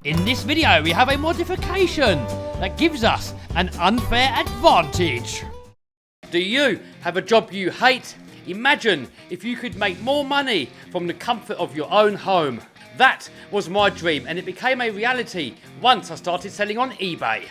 In this video, we have a modification that gives us an unfair advantage. Do you have a job you hate? Imagine if you could make more money from the comfort of your own home. That was my dream, and it became a reality once I started selling on eBay.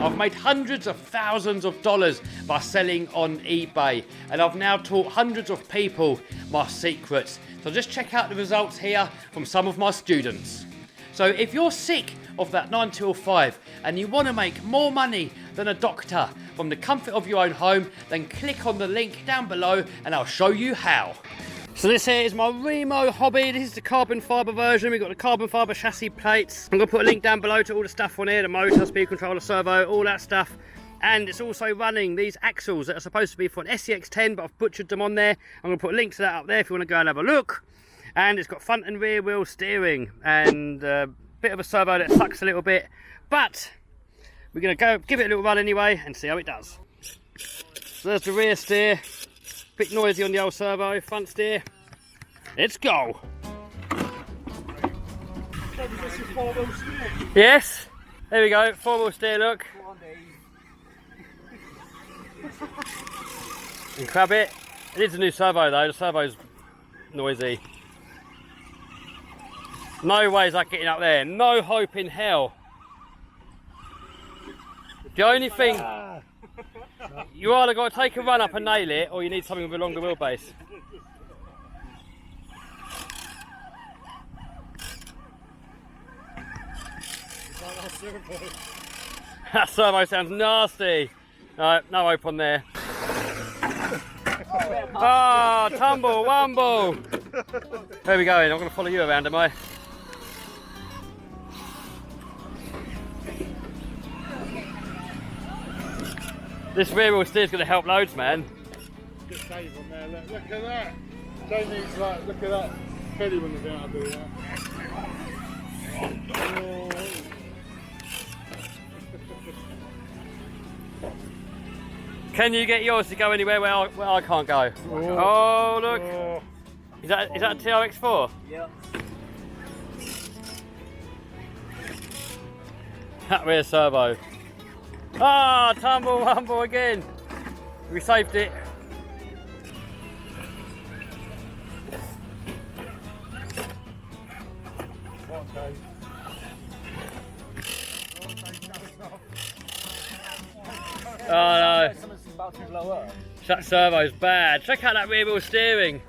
I've made hundreds of thousands of dollars by selling on eBay, and I've now taught hundreds of people my secrets. So just check out the results here from some of my students. So if you're sick of that 9 till 5 and you want to make more money than a doctor from the comfort of your own home, then click on the link down below and I'll show you how. So this here is my Remo hobby. This is the carbon fibre version. We've got the carbon fibre chassis plates. I'm going to put a link down below to all the stuff on here, the motor, speed controller, servo, all that stuff. And it's also running these axles that are supposed to be for an SCX10, but I've butchered them on there. I'm going to put a link to that up there if you want to go and have a look. And it's got front and rear wheel steering and a bit of a servo that sucks a little bit. But we're going to go give it a little run anyway and see how it does. So there's the rear steer. Bit noisy on the old servo. Front steer. Let's go. Yes. There we go. 4-wheel steer, look. And grab it. It is a new servo though. The servo's noisy. No way is that getting up there. No hope in hell. The only thing, you either got to take a run up and nail it, or you need something with a longer wheelbase. That servo sounds nasty. No, no hope on there. Ah, tumble, wumble. Where are we going? I'm going to follow you around, am I? This rear wheel steer is going to help loads, man. Good save on there, look at that. Jamie's like, look at that. Kelly wouldn't have been able to do that. Oh. Can you get yours to go anywhere where I can't go? Oh, look. Oh. Is that a TRX4? Yep. That rear servo. Ah, tumble wumble again. We saved it. Oh no. That servo's bad. Check out that rear wheel steering.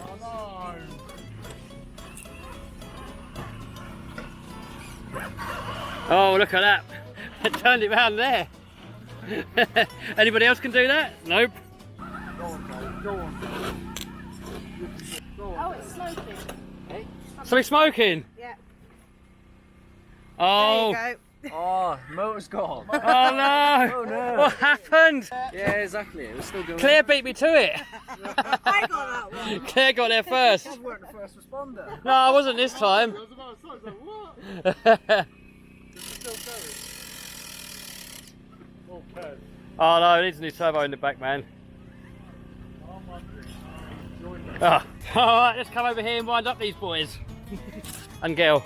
Oh no. Oh, look at that. It turned it round there. Anybody else can do that? Nope. Go on, go on. Oh, it's smoking. Somebody smoking? Yeah. Oh. There you go. Oh, motor's gone. Oh no. Oh no. What happened? Yeah, exactly. It was still going. Claire beat me to it. I got that one. Claire got there first. You weren't the first responder. No, I wasn't this time. I was about to say, I was like, what? Is it still going? Okay. Oh no, it needs a new turbo in the back, man. Oh my goodness. Ah. Alright, let's come over here and wind up these boys. And girl.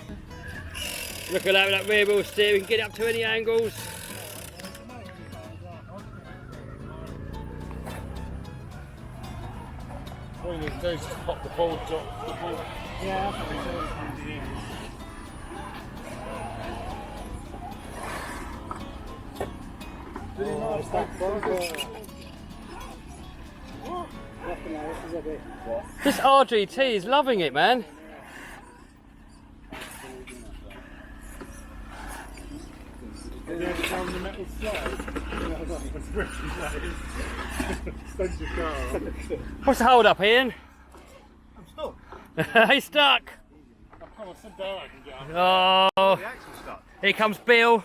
Look at that with that rear wheel steer, we can get it up to any angles. All you need to do is just pop the board top. The board. Yeah, that's what we do. This RGT is loving it, man. Have you ever found the metal slide? Send your car. What's the hold up, Ian? I'm stuck. He's stuck. I've come and sit down, I can get up. Oh, The axle's stuck. here comes Bill.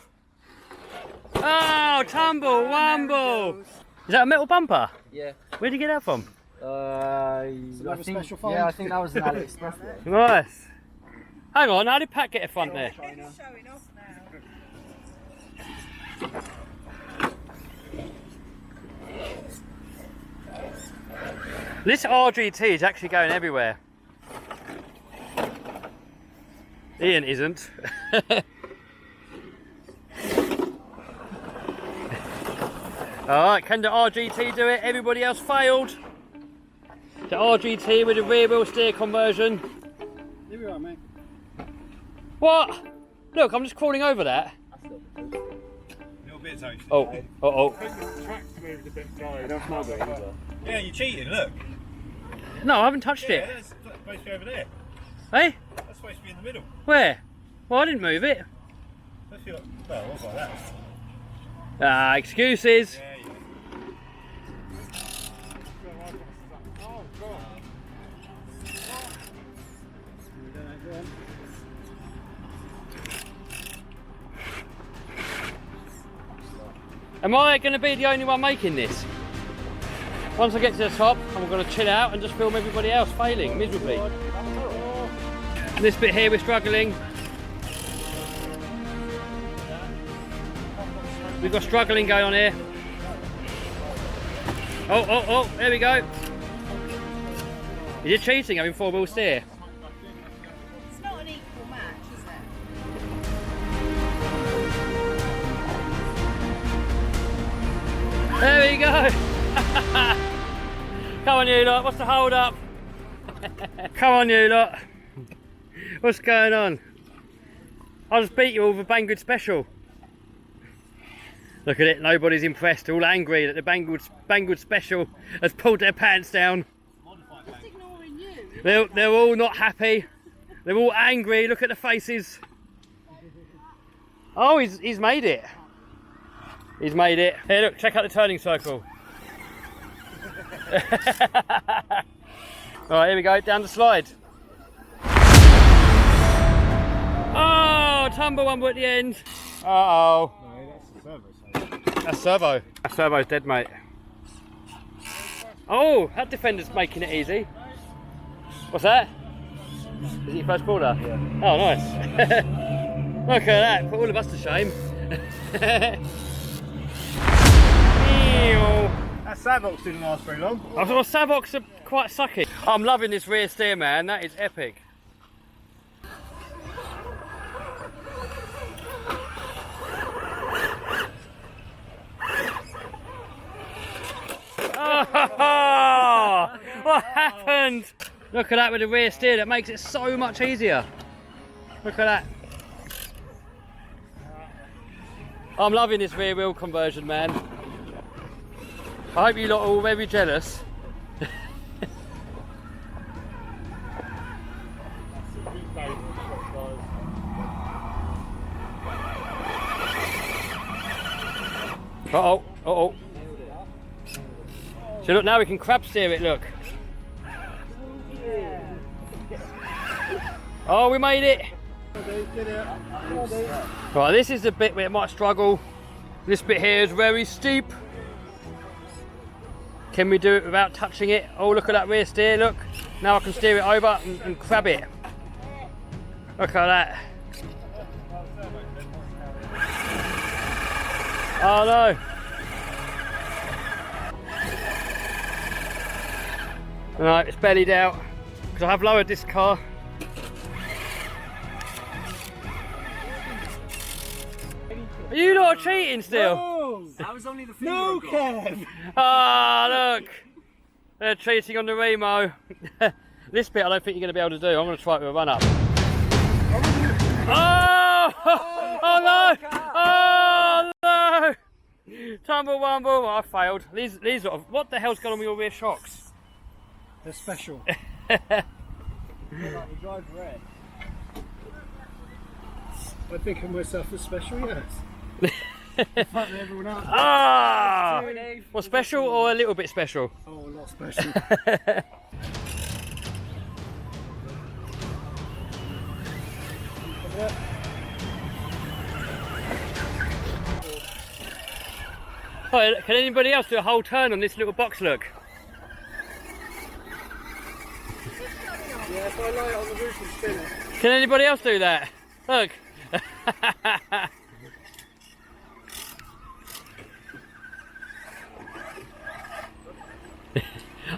Oh, tumble, wumble. Is that a metal bumper? Yeah. Where'd you get that from? I think, yeah, I think that was an AliExpress one. Nice. Hang on, how did Pat get a front there? It's showing off now. This RGT is actually going everywhere. Ian isn't. Alright, can the RGT do it? Everybody else failed. The RGT with the rear wheel steer conversion. Here we are, mate. What? Look, I'm just crawling over that. Little bits actually. Oh. The track's moved a bit, guys. Don't smell good either. Yeah, you're cheating, look. No, I haven't touched Yeah, it. that's supposed to be over there. Hey? That's supposed to be in the middle. Where? Well, I didn't move it. Let's feel well, what about that? Ah, excuses. Yeah, yeah. Oh, God. Am I going to be the only one making this? Once I get to the top, I'm going to chill out and just film everybody else failing miserably. This bit here we're struggling. We've got struggling going on here. Oh, there we go. Is it cheating having 4-wheel steer? It's not an equal match, is it? There we go. Come on you lot, what's the hold up? Come on you lot. What's going on? I'll just beat you all with a Banggood special. Look at it, nobody's impressed, all angry that the Banggood special has pulled their pants down. Just ignoring you. They're all not happy. They're all angry, look at the faces. Oh, he's made it. He's made it. Here, look, check out the turning circle. Alright, here we go, down the slide. Oh, tumble one at the end. Uh-oh. That's servo. That servo's dead, mate. Oh, that defender's making it easy. What's that? Is it your first quarter? Yeah. Oh, nice. Look at that, put all of us to shame. That Savox didn't last very long. I thought Savox are quite sucky. I'm loving this rear steer, man. That is epic. Oh, what happened? Look at that with the rear steer. That makes it so much easier. Look at that. I'm loving this rear wheel conversion, man. I hope you lot are all very jealous. Uh-oh. So look, now we can crab steer it, look. Oh, we made it. Right, this is the bit where it might struggle. This bit here is very steep. Can we do it without touching it? Oh, look at that rear steer, look. Now I can steer it over and crab it. Look at that. Oh no. Right, it's bellied out because I have lowered this car. Are you not cheating still? No, that was only the finger. No, Kev! Ah, look! They're cheating on the Remo. This bit I don't think you're going to be able to do. I'm going to try it with a run up. Oh! Oh no! Oh no! Tumble wumble. Oh, I failed. These sort of. What the hell's going on with your rear shocks? They're special. We drive red. I think of myself as special, yes. Everyone else. Ah! Well, special or a little bit special? Oh, a lot special. Oh, can anybody else do a whole turn on this little box, look? Yeah, if I lie it on the roof and spin it. Can anybody else do that? Look.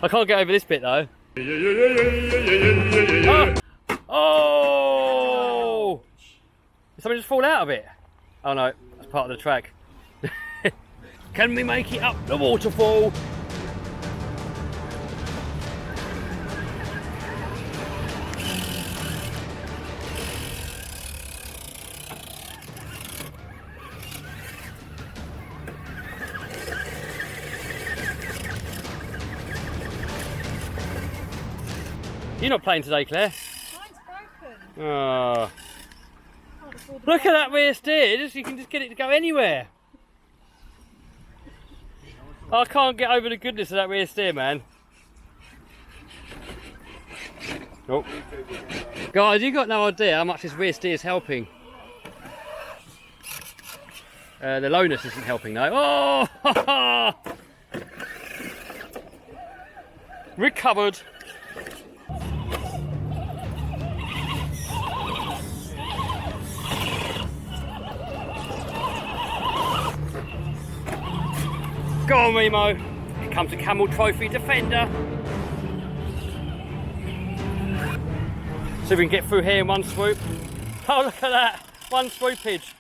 I can't get over this bit though. Oh! Did somebody just fall out of it? Oh no, that's part of the track. Can we make it up the waterfall? You're not playing today, Claire? Mine's broken. Oh. Can't afford the Look at that rear steer, you can just get it to go anywhere. I can't get over the goodness of that rear steer, man. Oh. Guys, you got no idea how much this rear steer is helping. The lowness isn't helping though. Oh! Recovered. Go on, Remo. Here comes the Camel Trophy defender. So we can get through here in one swoop. Oh, look at that. One swoopage.